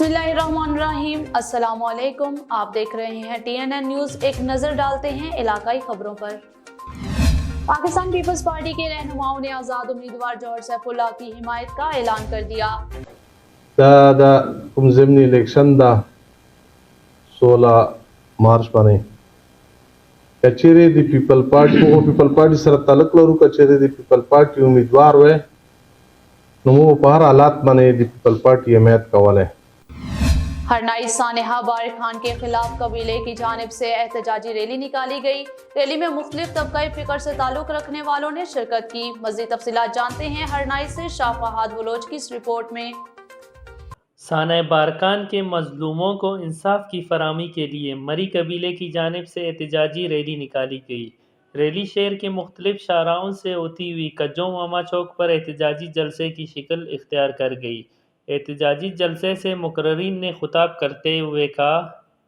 बिस्मिल्लाहिर्रहमानिर्रहीम, अस्सलाम वालेकुम। आप देख रहे हैं TNN न्यूज़। एक नज़र डालते हैं इलाकाई खबरों पर। पाकिस्तान पीपल्स पार्टी के रहनुमाओं ने आज़ाद उम्मीदवार जौहर सैफुल्लाह की हिमायत का ऐलान कर दिया। ضمني इलेक्शन دا 16 مارچ باندې کچېرې د پیپل پارټي سره تعلق لرو، کچېرې د پیپل پارټي امیدوار وې نو مو په هر حالات باندې د پیپل پارټي حمایت کوله۔ हरनाई सानेहा बारिक खान के खिलाफ कबीले की जानिब से एहतजाजी रैली निकाली गई। रैली में मुख्तलिफ तबक़ाई फ़िक्र से ताल्लुक़ रखने वालों ने शिरकत की। मज़ीद तफ़सीलात जानते हैं हरनाई से शाह फहाद बलोच की इस रिपोर्ट में। साना बारकान के मजलूमों को इंसाफ की फराहमी के लिए मरी कबीले की जानिब से एहतजाजी रैली निकाली गई। रैली शहर के मुख्तलिफ शाहराहों से होती हुई कज्जों मामा चौक पर एहतजाजी जलसे की शक्ल इख्तियार कर गई। एहतजाजी जलसे से मुकर्रिरीन ने खुताब करते हुए कहा,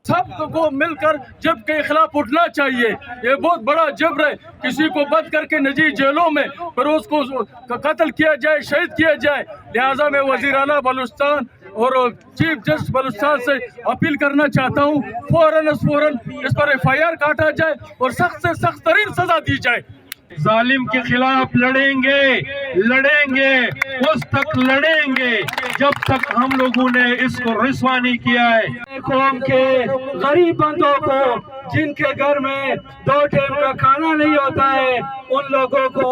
सबको मिलकर जब्र के खिलाफ उठना चाहिए। ये बहुत बड़ा जब्र है, किसी को बंद करके निजी जेलों में फिर उसको कत्ल किया जाए, शहीद किया जाए। लिहाजा मैं वज़ीर आला बलूचिस्तान और चीफ जस्टिस बलूचिस्तान से अपील करना चाहता हूँ, फौरन इस पर FIR काटा जाए और सख्त से सख्त तरीन सजा दी जाए। जालिम के खिलाफ लड़ेंगे उस तक लड़ेंगे जब तक हम लोगों ने इसको रिस्वानी किया है। कौम के गरीब बंदों को जिनके घर में 2 टाइम का खाना नहीं होता है, उन लोगों को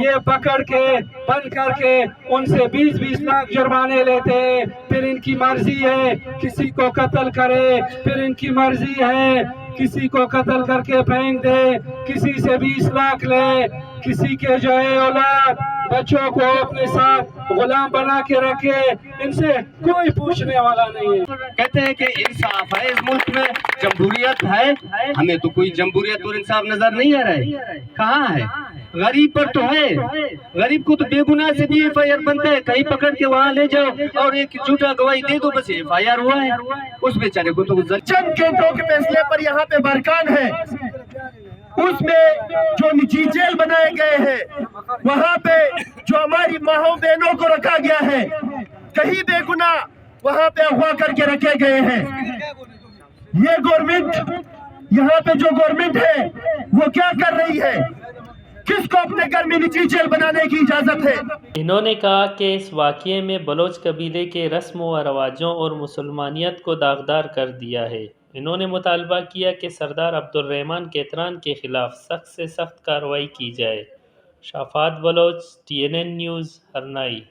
ये पकड़ के बंद करके उनसे 20-20 लाख जुर्माने लेते हैं। फिर इनकी मर्जी है किसी को कत्ल करे, फिर इनकी मर्जी है किसी को कत्ल करके फेंक दे, किसी से 20 लाख ले, किसी के जो है औलाद बच्चों को अपने साथ गुलाम बना के रखे। इनसे कोई पूछने वाला नहीं है। कहते हैं कि इंसाफ है इस मुल्क में, जमहूरियत है, हमें तो कोई जमहूरियत और इंसाफ नजर नहीं आ रहा है। कहाँ है? गरीब पर तो है, गरीब को तो बेगुनाह से भी FIR बनता है, कहीं पकड़ के वहाँ ले जाओ और एक झूठा गवाही दे दो, बस FIR हुआ है। उस बेचारे को तो चंद केंद्रों के फैसले पर यहाँ पे बरकान है, उसमें जो निजी जेल बनाए गए हैं, वहाँ पे जो हमारी माँओं बहनों को रखा गया है, कहीं बेगुनाह वहाँ पे अगवा करके रखे गए हैं। ये गवर्नमेंट, यहाँ पे जो गवर्नमेंट है वो क्या कर रही है? किसको अपने घर में निजी जेल बनाने की इजाजत है? इन्होंने कहा कि इस वाक़ये में बलोच कबीले के रस्म व रवाजों और मुसलमानियत को दागदार कर दिया है। इन्होंने मुतालबा किया कि सरदार अब्दुर्रहमान केतरान के खिलाफ सख्त से सख्त कार्रवाई की जाए। Shah Fahad Baloch, TNN news, Harnai.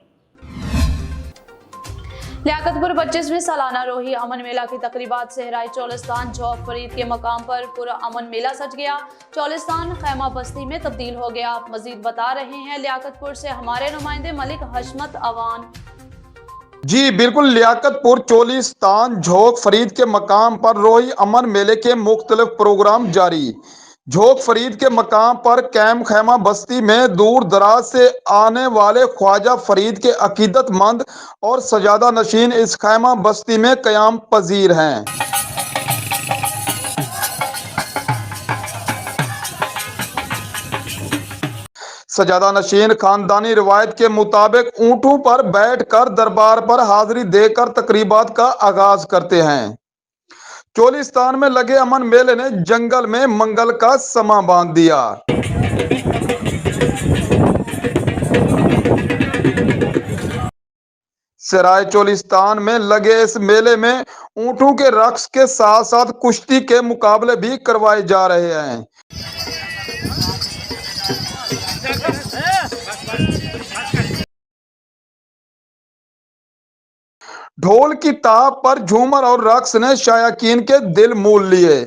लियाकतपुर 25वें सालाना रोही अमन मेला की तकरीबात सहराई चौलिस्तान झोंक फरीद के मकाम पर पूरा अमन मेला सज गया। चौलिस्तान खैमा बस्ती में तब्दील हो गया। मजीद बता रहे हैं लियाकतपुर से हमारे नुमाइंदे मलिक हशमत अवान। जी बिल्कुल, लियाकतपुर चौलिस्तान झोंक फरीद के मकाम पर रोही अमन मेले के मुख्तलिफ प्रोग्राम जारी। झोंक फरीद के मकाम पर कैम खैमा बस्ती में दूर दराज से आने वाले ख्वाजा फरीद के अकीदतमंद और सजादा नशीन इस खैमा बस्ती में क़याम पजीर हैं। सजादा नशीन खानदानी रिवायत के मुताबिक ऊंटों पर बैठकर दरबार पर हाजिरी देकर तकरीबात का आगाज करते हैं। चौलिस्तान में लगे अमन मेले ने जंगल में मंगल का समा बांध दिया। सराय चौलिस्तान में लगे इस मेले में ऊंटों के रक्स के साथ साथ कुश्ती के मुकाबले भी करवाए जा रहे हैं। ढोल की ताप पर झूमर और रक्स ने शायकीन के दिल मोल लिए।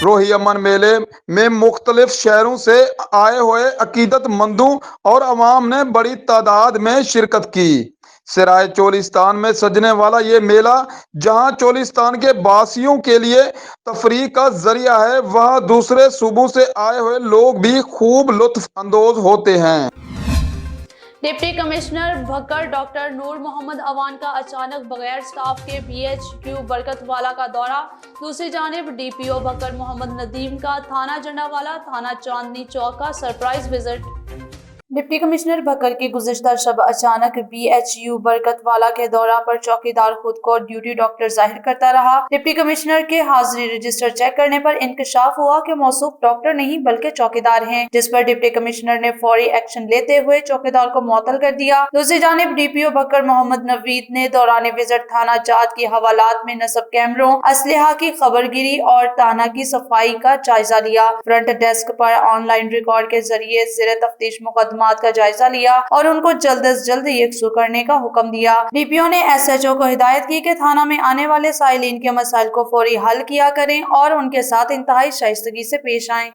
रोही अमन मेले में मुख्तलिफ शहरों से आए हुए अकीदतमंदों और अवाम ने बड़ी तादाद में शिरकत की। सराय चौलिस्तान में सजने वाला ये मेला जहां चौलिस्तान के बासियों के लिए तफरीह का जरिया है, वहां दूसरे सूबों से आए हुए लोग भी खूब लुत्फ अंदोज होते हैं। डिप्टी कमिश्नर भक्कर डॉक्टर नूर मोहम्मद अवान का अचानक बगैर स्टाफ के BHQ बरकतवाला का दौरा। दूसरी जानिब DPO भक्कर मोहम्मद नदीम का थाना जंडावाला थाना चांदनी चौक का surprise visit. Deputy commissioner Bhakkar की गुज़िश्ता शब अचानक BHU बरकतवाला के दौरा पर चौकीदार खुद को ड्यूटी डॉक्टर जाहिर करता रहा। डिप्टी कमिश्नर के हाजिरी रजिस्टर चेक करने पर इंकशाफ हुआ कि मौसूफ डॉक्टर नहीं बल्कि चौकीदार हैं, जिस पर डिप्टी कमिश्नर ने फौरी एक्शन लेते हुए चौकीदार को मुअत्तल कर दिया। दूसरी जानिब DPO भक्कर मोहम्मद नवीद ने दौरान विजिट थाना जात की हवालात में नस्ब कैमरों, असलहा की खबरगिरी और थाना की सफाई का जायजा लिया। फ्रंट डेस्क पर ऑनलाइन रिकॉर्ड के जरिए ज़ेरे तफ्तीश मुकदमा का जायजा लिया और उनको जल्द अज जल्द यकसू करने का हुक्म दिया। DPO ने SHO को हिदायत की कि थाना में आने वाले साइलिन के मसाइल को फौरी हल किया करें और उनके साथ इंतहाई शाइस्तगी से पेश आएं।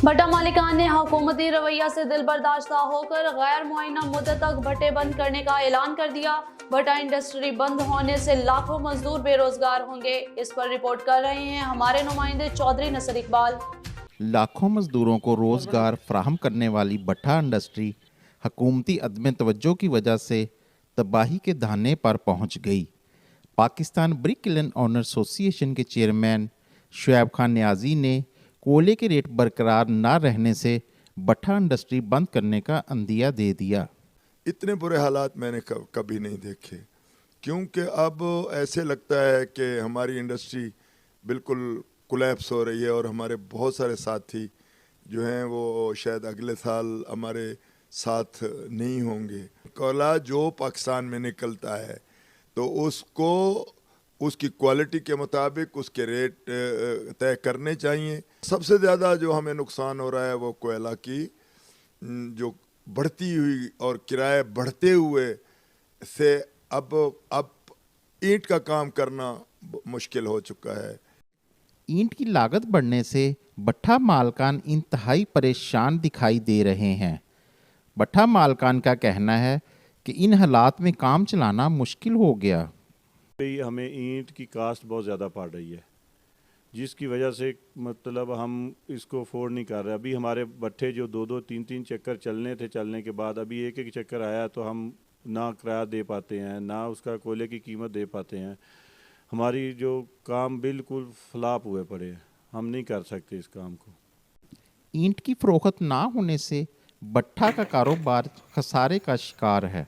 भट्टा मालिकान ने हुकूमती रवैया से दिल बर्दाश्ता होकर गैर मुआयना मुद्दत तक भट्टे बंद करने का ऐलान कर दिया। भट्टा इंडस्ट्री बंद होने से लाखों मजदूर बेरोजगार होंगे। इस पर रिपोर्ट कर रहे हैं हमारे नुमाइंदे चौधरी नसर इकबाल। लाखों मजदूरों को रोज़गार फराहम करने वाली भट्टा इंडस्ट्री हुकूमती अदम तवज्जो की वजह से तबाही के धाने पर पहुंच गई। Pakistan brick kiln owner association के चेयरमैन शुएब खान नियाजी ने कोयले के रेट बरकरार न रहने से भट्टा इंडस्ट्री बंद करने का अंदिया दे दिया। इतने बुरे हालात मैंने कभी नहीं देखे, क्योंकि अब ऐसे लगता है कि हमारी इंडस्ट्री बिल्कुल कोलैप्स हो रही है और हमारे बहुत सारे साथी जो हैं वो शायद अगले साल हमारे साथ नहीं होंगे। कोयला जो पाकिस्तान में निकलता है तो उसको उसकी क्वालिटी के मुताबिक उसके रेट तय करने चाहिए। सबसे ज़्यादा जो हमें नुकसान हो रहा है वो कोयला की जो बढ़ती हुई और किराए बढ़ते हुए से अब ईंट का काम करना मुश्किल हो चुका है। ईंट की लागत बढ़ने से भट्टा मालकान इंतहाई परेशान दिखाई दे रहे हैं। भट्टा मालकान का कहना है कि इन हालात में काम चलाना मुश्किल हो गया। हमें ईंट की कास्ट बहुत ज़्यादा पड़ रही है, जिसकी वजह से मतलब हम इसको अफोर्ड नहीं कर रहे। अभी हमारे भट्टे जो 2-2, 3-3 चक्कर चलने थे, चलने के बाद अभी एक चक्कर आया तो हम ना किराया दे पाते हैं, ना उसका कोयले की कीमत दे पाते हैं। हमारी जो काम बिल्कुल फ्लॉप हुए पड़े हैं, हम नहीं कर सकते इस काम को। ईंट की फरोख्त ना होने से भट्टा का कारोबार खसारे का शिकार है।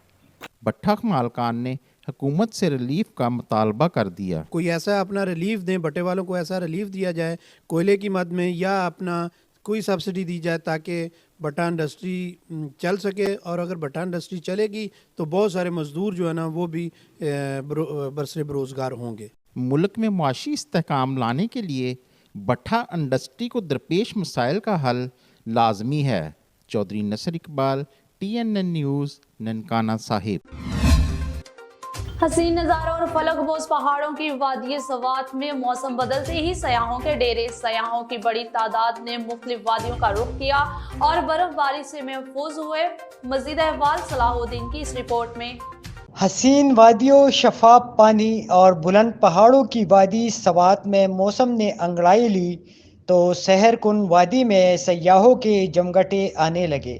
भट्टा मालकान ने हुकूमत से रिलीफ का मुतालबा कर दिया। कोई ऐसा अपना रिलीफ दें, भट्टे वालों को ऐसा रिलीफ दिया जाए कोयले की मद में, या अपना कोई सब्सिडी दी जाए ताकि भट्टा इंडस्ट्री चल सके। और अगर भट्टा इंडस्ट्री चलेगी तो बहुत सारे मजदूर जो है ना वो भी बरसरे बेरोज़गार होंगे। मुल्क में मुआशी इस्तेहकाम लाने के लिए भट्टा इंडस्ट्री को दरपेश मसाइल का हल लाजमी है। चौधरी नसर इकबाल, TNN न्यूज़, ननकाना साहिब। हसीन नज़ारों और फलकबोज पहाड़ों की वादी सवात में मौसम बदलते ही सयाहों के डेरे, सयाहों की बड़ी तादाद ने मुख्तलिफ वादियों का रुख किया और बर्फबारी से महफूज हुए। मज़ीद अहवाल सलाहुद्दीन की इस रिपोर्ट में। हसीन वादियों, शफाफ पानी और बुलंद पहाड़ों की वादी सवात में मौसम ने अंगड़ाई ली तो सहर कुन वादी में सयाहों के जमघटे आने लगे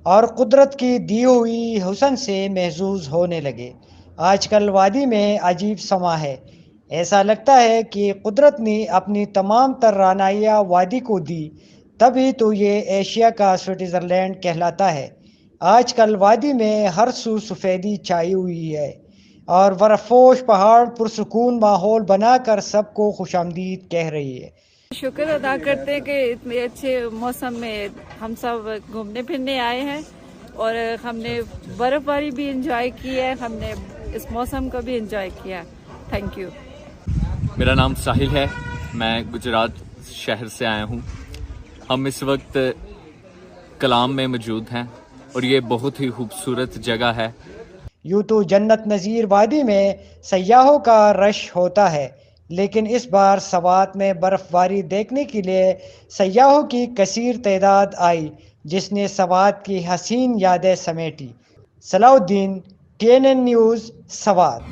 और कुदरत की दी हुई हुस्न से महसूस होने लगे। आजकल वादी में अजीब समा है। ऐसा लगता है कि कुदरत ने अपनी तमाम तर रानाइयाँ वादी को दी, तभी तो ये एशिया का स्विट्ज़रलैंड कहलाता है। आजकल वादी में हर सू सफ़ेदी छाई हुई है और बर्फपोश पहाड़ पुरसुकून माहौल बनाकर सबको खुशामदीद कह रही है। शुक्र अदा करते हैं कि इतने अच्छे मौसम में हम सब घूमने फिरने आए हैं और हमने बर्फबारी भी एंजॉय की है, हमने इस मौसम को भी एंजॉय किया। Thank you. मेरा नाम साहिल है, मैं गुजरात शहर से आया हूँ। हम इस वक्त कलाम में मौजूद हैं और ये बहुत ही खूबसूरत जगह है। यूँ तो जन्नत नज़ीर वादी में सयाहों का रश होता है, लेकिन इस बार सवात में बर्फबारी देखने के लिए सयाहों की कसीर तादाद आई, जिसने सवात की हसीन यादें समेटी। Salahuddin, TNN news, Swat.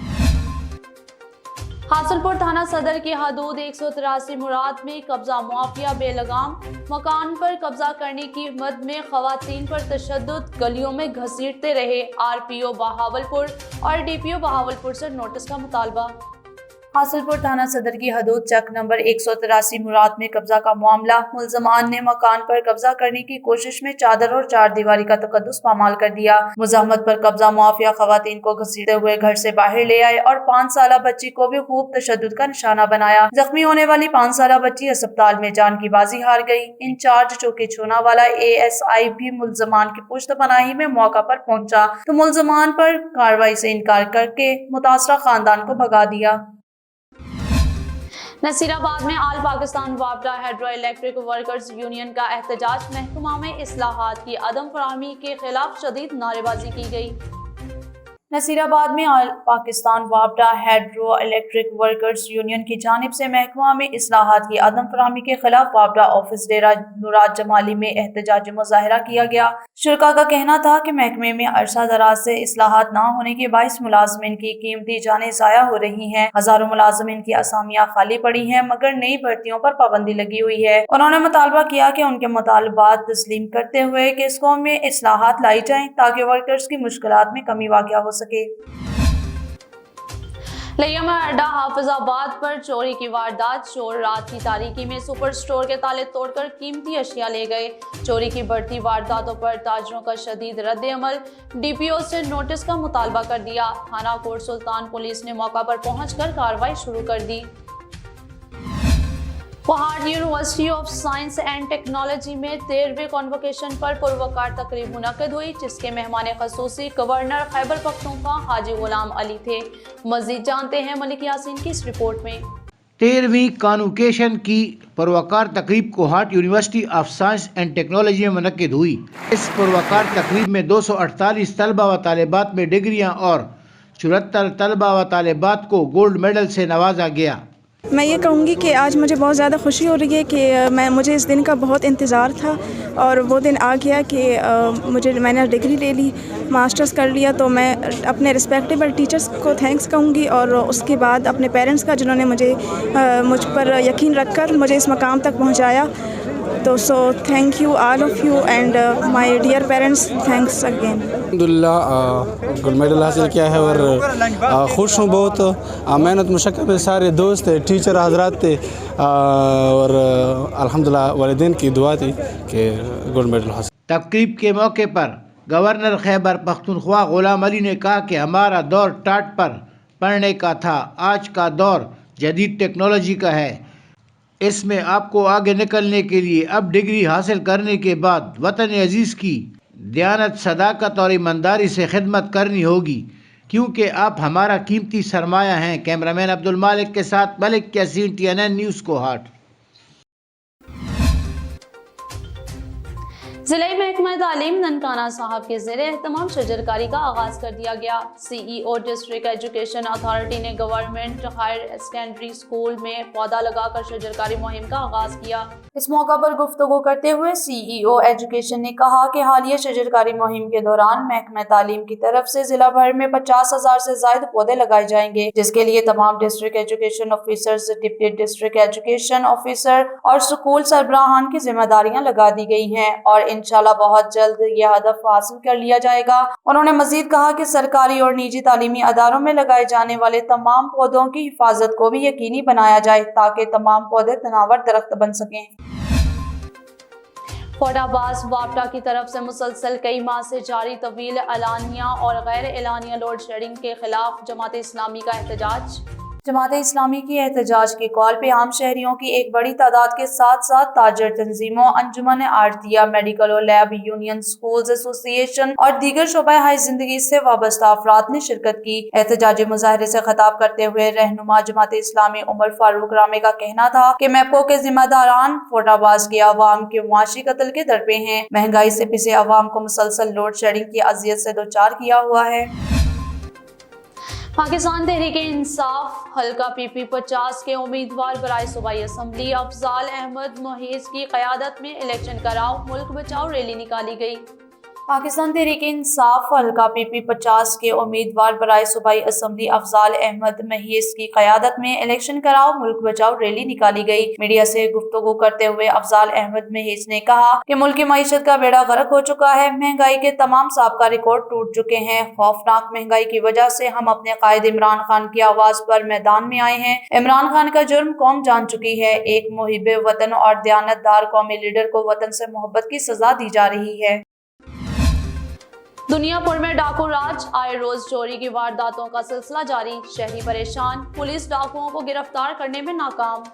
हासिलपुर थाना सदर की हदूद 183 मुराद में कब्जा माफिया बेलगाम, मकान पर कब्जा करने की हिम्मत में खवातीन पर तशद्दुद, गलियों में घसीटते रहे। आरपीओ बहावलपुर और डीपीओ बहावलपुर से नोटिस का मुतालबा। हासिलपुर थाना सदर की हदूद चक नंबर 183 मुराद में कब्जा का मामला। मुल्जमान ने मकान पर कब्जा करने की कोशिश में चादर और चार दीवारी का तकद्दुस पामाल कर दिया। मुजाहमत पर कब्जा माफिया खवातीन को घसीटते हुए घर से बाहर ले आए और 5 साला बच्ची को भी खूब तशद्दुद का निशाना बनाया। जख्मी होने वाली 5 साला बच्ची अस्पताल में जान की बाजी हार गई। इंचार्ज चौकी छूनावाला ASI भी मुल्जमान की पुश्तपनाही में मौका पर पहुंचा तो मुल्जमान पर कार्रवाई से इनकार करके मुतासरा खानदान को भगा दिया। नसीराबाद में आल पाकिस्तान वापडा हाइड्रो इलेक्ट्रिक वर्कर्स यूनियन का एहतजाज। महकमा में इस्लाहात की अदम फराहमी के खिलाफ शदीद नारेबाजी की गई। नसीराबाद में आल पाकिस्तान वापडा हाइड्रो इलेक्ट्रिक वर्कर्स यूनियन की जानिब से महकमा में इस्लाहात की अदम फराहमी के खिलाफ वापडा ऑफिस डेरा नुराज जमाली में एहतजाजी मुजाहरा किया गया। शुरका का कहना था कि महकमे में अरसा दराज से इस्लाहात न होने के बाइस मुलाजमिन की कीमती जानें ज़ाया हो रही हैं। हजारों मुलाजमिन की असामियाँ खाली पड़ी हैं मगर नई भर्तियों पर पाबंदी लगी हुई है। उन्होंने मुतालबा किया कि उनके मुतालबात तस्लीम करते हुए कि इस कौम में इस्लाहात लाई जाएं ताकि वर्कर्स की मुश्किलात में कमी वाक़या हो सके। लियम अड्डा हाफिजाबाद पर चोरी की वारदात। चोर रात की तारीकी में सुपर स्टोर के ताले तोड़कर कीमती अशिया ले गए। चोरी की बढ़ती वारदातों पर ताजरों का शदीद रद्द-ए-अमल। DPO से नोटिस का मुतालबा कर दिया। थाना कोट सुल्तान पुलिस ने मौका पर पहुंचकर कार्रवाई शुरू कर दी। पहाड़ university of science and technology में 13वें कॉन्वोकेशन पर पुरवकार तकरीब मुनक्किद हुई जिसके मेहमान खसूसी गवर्नर खैबर पख्तूनख्वा हाजी गुलाम अली थे। मजीद जानते हैं मलिक यासीन की इस रिपोर्ट में। 13वीं कॉन्वोकेशन की पुरवकार तकरीब Kohat university of science and technology में मुनक्किद हुई। इस पुरवकार तकरीब में 248 तलबा व तालिबात में डिग्रियां और 74 तलबा व तालिबात को गोल्ड मेडल से नवाजा गया। मैं ये कहूँगी कि आज मुझे बहुत ज़्यादा खुशी हो रही है कि मुझे इस दिन का बहुत इंतज़ार था और वो दिन आ गया कि मैंने डिग्री ले ली, मास्टर्स कर लिया। तो मैं अपने रिस्पेक्टेबल टीचर्स को थैंक्स कहूँगी और उसके बाद अपने पेरेंट्स का जिन्होंने मुझ पर यकीन रखकर मुझे इस मकाम तक पहुँचाया। तो so thank you all of you and my dear parents, thanks again. अल्हम्दुलिल्लाह गोल्ड मेडल हासिल किया है और खुश हूँ बहुत। मेहनत मुशक्क़त में सारे दोस्त थे, टीचर हजरात थे और अल्हम्दुलिल्लाह वालिदैन की दुआ थी कि गोल्ड मेडल हासिल। तकरीब के मौके पर गवर्नर खैबर पख्तूनख्वा गुलाम अली ने कहा कि हमारा दौर टाट पर पढ़ने का था, आज का दौर जदीद टेक्नोलॉजी का है। इसमें आपको आगे निकलने के लिए अब डिग्री हासिल करने के बाद वतन अजीज़ की दयानत, सदाकत और ईमानदारी से खिदमत करनी होगी क्योंकि आप हमारा कीमती सरमाया हैं। कैमरामैन अब्दुल मालिक के साथ मलिक यासीन, TNN न्यूज़ कोहाट। जिले महकमा तालीम ननकाना साहब के ज़ेरे एहतमाम शजरकारी का आगाज़ कर दिया गया। CEO डिस्ट्रिक्ट एजुकेशन अथॉरिटी ने गवर्नमेंट हायर सेकेंडरी स्कूल में पौधा लगाकर शजरकारी मुहिम का आगाज़ किया। इस मौका पर गुफ्तगू करते हुए CEO एजुकेशन ने कहा कि हालिया शजरकारी मुहिम के दौरान महकमा तालीम की तरफ से जिला भर में 50,000 से ज्यादा पौधे लगाए जाएंगे जिसके लिए तमाम district education officers, deputy district education officer और स्कूल सरबराहान की जिम्मेदारियां लगा दी गई हैं और इंशाल्लाह बहुत जल्द यह हदफ हासिल कर लिया जाएगा। उन्होंने मजीद कहा कि सरकारी और निजी तालीमी अदारों में लगाए जाने वाले तमाम पौधों की हिफाजत को भी यकीनी बनाया जाए ताकि तमाम पौधे तनावर दरख्त बन सकें। फोर्टाबाज वापडा की तरफ से मुसलसल कई माह से जारी तवील एलानिया और गैर एलानिया लोड शेडिंग के खिलाफ जमात इस्लामी का एहतजाज। जमात इस्लामी की एहतजाज की कॉल पे आम शहरियों की एक बड़ी तादाद के साथ साथ ताजर तंजीमों, अंजुमन आरतिया, मेडिकल और लैब यूनियन, स्कूल्स एसोसिएशन और दीगर शोबा हाई जिंदगी से वाबस्ता अफराद ने शिरकत की। एहतजाजी मुजाहरे से खिताब करते हुए रहनुमा जमात इस्लामी उमर फारूक रामे का कहना था कि मैपको के जिम्मेदारान फोर्टाबाज के अवाम के मुआशी कत्ल के दर पे हैं। महंगाई से पिसे अवाम को मुसलसल लोड शेडिंग की अजियत से दो चार किया हुआ है। पाकिस्तान तहरीक इंसाफ हल्का PP 50 के उम्मीदवार बराए सूबाई असम्बली अफजाल अहमद मुहीज की क़यादत में इलेक्शन कराओ मुल्क बचाओ रैली निकाली गई। पाकिस्तान तहरीक इंसाफ हल्का PP 50 के उम्मीदवार बराए सूबाई असम्बली अफजाल अहमद महीस की क़यादत में इलेक्शन कराओ मुल्क बचाओ रैली निकाली गई। मीडिया से गुफ्तगू करते हुए अफजाल अहमद महीस ने कहा कि मुल्क की मईशत का बेड़ा गर्क हो चुका है, महंगाई के तमाम साबका रिकॉर्ड टूट चुके हैं। खौफनाक महंगाई की वजह से हम अपने कायद इमरान खान की आवाज पर मैदान में आए हैं। इमरान खान का जुर्म कौम जान चुकी है। एक मुहिब वतन और दयानतदार कौमी लीडर को वतन से मोहब्बत की सजा दी जा रही है। दुनियापुर में डाकू राज, आए रोज चोरी की वारदातों का सिलसिला जारी, शहरी परेशान, पुलिस डाकुओं को गिरफ्तार करने में नाकाम।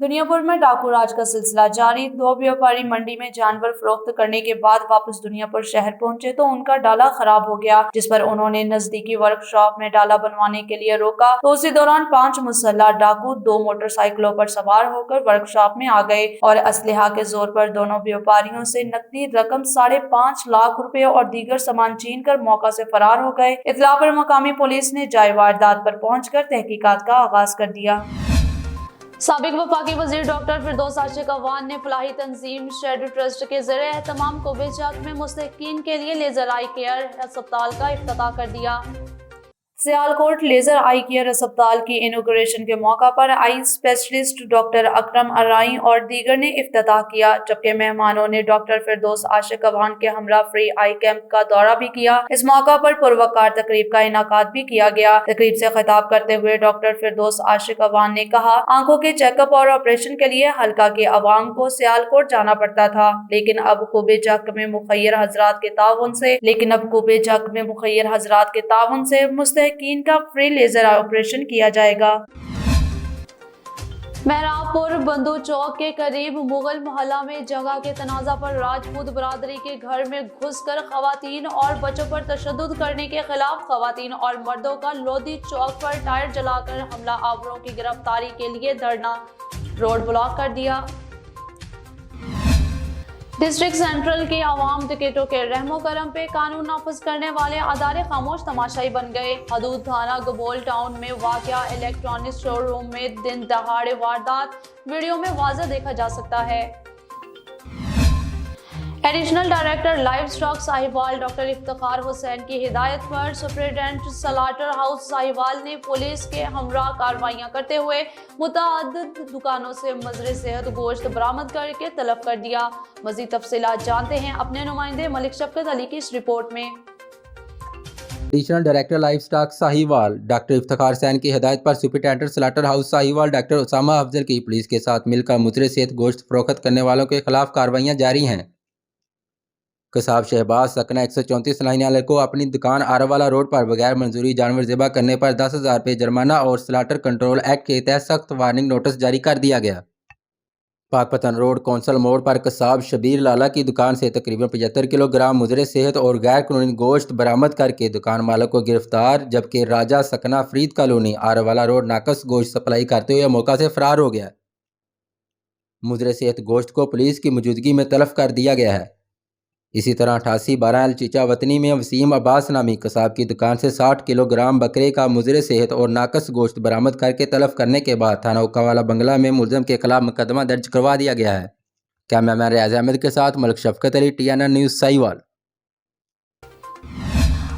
दुनियापुर में डाकू राज का सिलसिला जारी। दो व्यापारी मंडी में जानवर फरोख्त करने के बाद वापस दुनियापुर शहर पहुंचे तो उनका डाला खराब हो गया, जिस पर उन्होंने नजदीकी वर्कशॉप में डाला बनवाने के लिए रोका तो उसी दौरान 5 मुसल्लह डाकू 2 मोटरसाइकिलों पर सवार होकर वर्कशॉप में आ गए और असलहा के जोर पर दोनों व्यापारियों से नकदी रकम 5.5 लाख रुपए और दीगर सामान छीन कर मौका से फरार हो गए। इत्तला पर मकामी पुलिस ने जाए वारदात पर पहुंचकर तहकीकात का आगाज कर दिया। साबिक वफाकी वजीर डॉक्टर फिरदौस आशिक अवान ने फलाही तंजीम शेड ट्रस्ट के ज़रिए एहतमाम कोबे चक में मुस्तहिकीन के लिए लेजर आई केयर अस्पताल का इफ्तिताह कर दिया। सियालकोट लेजर आई केयर अस्पताल की इनॉग्रेशन के मौका पर आई स्पेशलिस्ट डॉक्टर अकरम अराई और दीगर ने इफ्तिताह किया, जबकि मेहमानों ने डॉक्टर फिरदौस आशिक अवान के हमरा फ्री आई कैंप का दौरा भी किया। इस मौका पर पुरवकार तकरीब का इनाकाद भी किया गया। तकरीब से खिताब करते हुए डॉक्टर फिरदौस आशिक अवान ने कहा, आंखों के चेकअप और ऑपरेशन के लिए हल्का के अवाम को सियालकोट जाना पड़ता था, लेकिन अब कोबे चक में मुखय्यर हजरात के ताउन से मुस्तहिकीन का फ्री लेजर ऑपरेशन किया जाएगा। महरापुर बंधु चौक के करीब मुगल मोहल्ला में जगह के तनाजा पर राजपूत बरादरी के घर में घुसकर खवातीन और बच्चों पर तशद्दुद करने के खिलाफ खवातीन और मर्दों का लोधी चौक पर टायर जलाकर हमला आवरों की गिरफ्तारी के लिए धरना, रोड ब्लॉक कर दिया। डिस्ट्रिक्ट सेंट्रल के अवाम टिकटों के रहमो करम पे कानून नाफिज करने वाले अदारे खामोश तमाशाई बन गए। हदूद थाना गबोल टाउन में वाक़या इलेक्ट्रॉनिक शोरूम में दिन दहाड़े वारदात वीडियो में वाज़ेह देखा जा सकता है। Additional director livestock Sahiwal doctor Iftikhar Hussain की हिदायत पर सुपरिटेंडेंट स्लाटर हाउस साहिवाल ने पुलिस के हमरा कार्रवाइयां करते हुए मुतअद्दिद दुकानों से मजरे सेहत गोश्त बरामद करके तलब कर दिया। मजीद तफसीलात जानते हैं अपने नुमाइंदे मलिक शफकत अली की इस रिपोर्ट में। Additional director livestock Sahiwal doctor Iftikhar Hussain की हिदायत पर superintendent slaughter house Sahiwal doctor Usama Afzal की पुलिस के साथ मिलकर मुजरे सेहत गोश्त फरोख्त करने वालों के खिलाफ कार्रवाइयां जारी हैं। कसाब शहबाज सकना 134 लाइन को अपनी दुकान आरावाला रोड पर बगैर मंजूरी जानवर ज़िबा करने पर 10,000 रुपये जुर्माना और स्लाटर कंट्रोल एक्ट के तहत सख्त वार्निंग नोटिस जारी कर दिया गया। पाकपतन रोड कौंसल मोड़ पर कसाब शबीर लाला की दुकान से तकरीबन 75 किलोग्राम मुजरे सेहत और गैर कानूनी गोश्त बरामद करके दुकान मालिक को गिरफ्तार, जबकि राजा सकना फरीद कॉलोनी आरावाला रोड नाकस गोश्त सप्लाई करते हुए मौका से फरार हो गया। मुजरे सेहत गोश्त को पुलिस की मौजूदगी में तलब कर दिया गया है। इसी तरह 8812 चीचा वतनी में वसीम अब्बास नामी कसाब की दुकान से 60 किलोग्राम बकरे का मुजरे सेहत और नाकस गोश्त बरामद करके तलब करने के बाद थाना हुक्कावाला बंगला में मुलजम के खिलाफ मुकदमा दर्ज करवा दिया गया है। कैमरामैन रियाज अहमद के साथ मलिक शफकत अली, TNN न्यूज़ साहिवाल।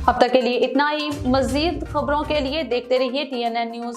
अब तक के लिए इतना ही। मजीद खबरों के लिए देखते रहिए TNN न्यूज़।